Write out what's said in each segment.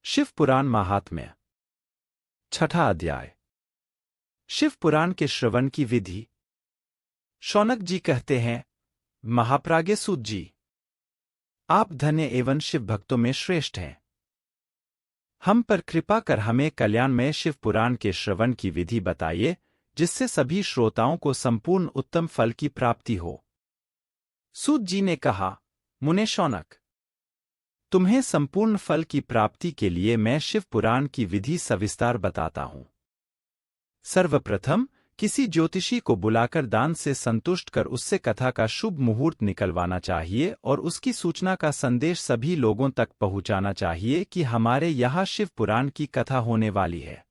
शिव पुराण महात्म्य। छठा अध्याय। शिव पुराण के श्रवण की विधि। शौनक जी कहते हैं, महाप्राज्ञ सूत जी, आप धन्य एवं शिव भक्तों में श्रेष्ठ हैं। हम पर कृपा कर हमें कल्याणमय शिव पुराण के श्रवण की विधि बताइए, जिससे सभी श्रोताओं को संपूर्ण उत्तम फल की प्राप्ति हो। सूत जी ने कहा, मुने शौनक, तुम्हें संपूर्ण फल की प्राप्ति के लिए मैं शिव पुराण की विधि सविस्तार बताता हूं। सर्वप्रथम किसी ज्योतिषी को बुलाकर दान से संतुष्ट कर उससे कथा का शुभ मुहूर्त निकलवाना चाहिए और उसकी सूचना का संदेश सभी लोगों तक पहुंचाना चाहिए कि हमारे यहाँ शिव पुराण की कथा होने वाली है।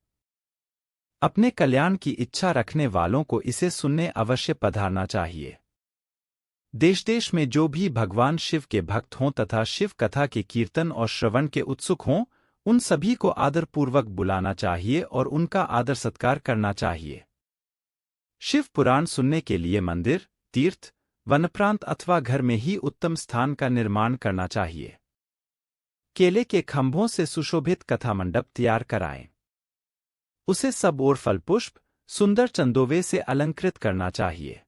अपने कल्याण की इच्छा रखने वालों को इसे सुनने अवश्य पधारना चाहिए। देश देश में जो भी भगवान शिव के भक्त हों तथा शिव कथा के कीर्तन और श्रवण के उत्सुक हों, उन सभी को आदरपूर्वक बुलाना चाहिए और उनका आदर सत्कार करना चाहिए। शिव पुराण सुनने के लिए मंदिर, तीर्थ, वनप्रांत अथवा घर में ही उत्तम स्थान का निर्माण करना चाहिए। केले के खंभों से सुशोभित कथा मंडप तैयार कराएं। उसे सब ओर फल पुष्प, सुंदर चंदोवे से अलंकृत करना चाहिए।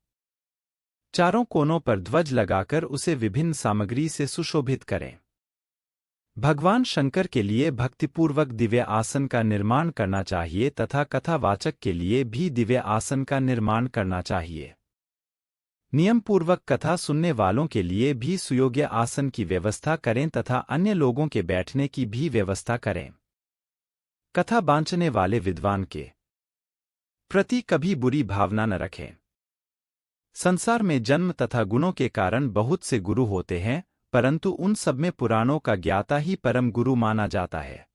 चारों कोनों पर ध्वज लगाकर उसे विभिन्न सामग्री से सुशोभित करें। भगवान शंकर के लिए भक्तिपूर्वक दिव्य आसन का निर्माण करना चाहिए तथा कथावाचक के लिए भी दिव्य आसन का निर्माण करना चाहिए। नियमपूर्वक कथा सुनने वालों के लिए भी सुयोग्य आसन की व्यवस्था करें तथा अन्य लोगों के बैठने की भी व्यवस्था करें। कथा बांचने वाले विद्वान के प्रति कभी बुरी भावना न रखें। संसार में जन्म तथा गुणों के कारण बहुत से गुरु होते हैं, परंतु उन सब में पुराणों का ज्ञाता ही परम गुरु माना जाता है।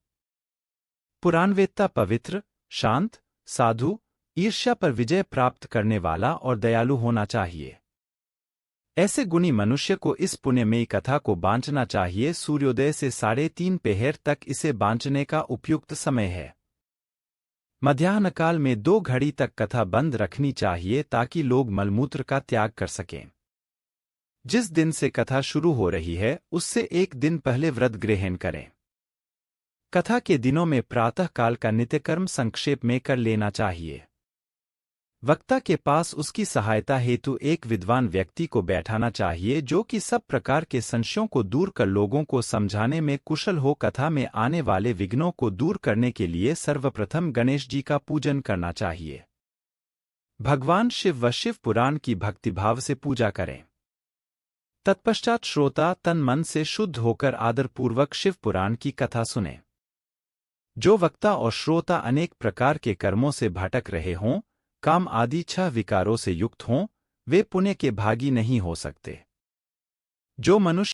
पुराणवेत्ता पवित्र, शांत, साधु, ईर्ष्या पर विजय प्राप्त करने वाला और दयालु होना चाहिए। ऐसे गुणी मनुष्य को इस पुण्यमयी कथा को बांचना चाहिए। सूर्योदय से 3:30 पहर तक इसे बांचने का उपयुक्त समय है। मध्याह्न काल में 2 घड़ी तक कथा बंद रखनी चाहिए ताकि लोग मलमूत्र का त्याग कर सकें। जिस दिन से कथा शुरू हो रही है उससे 1 दिन पहले व्रत ग्रहण करें। कथा के दिनों में प्रातः काल का नित्यकर्म संक्षेप में कर लेना चाहिए। वक्ता के पास उसकी सहायता हेतु एक विद्वान व्यक्ति को बैठाना चाहिए जो कि सब प्रकार के संशयों को दूर कर लोगों को समझाने में कुशल हो। कथा में आने वाले विघ्नों को दूर करने के लिए सर्वप्रथम गणेश जी का पूजन करना चाहिए। भगवान शिव व शिव पुराण की भक्तिभाव से पूजा करें। तत्पश्चात श्रोता तन मन से शुद्ध होकर आदरपूर्वक शिव पुराण की कथा सुने। जो वक्ता और श्रोता अनेक प्रकार के कर्मों से भटक रहे हों, काम आदि 6 विकारों से युक्त हों, वे पुण्य के भागी नहीं हो सकते। जो मनुष्य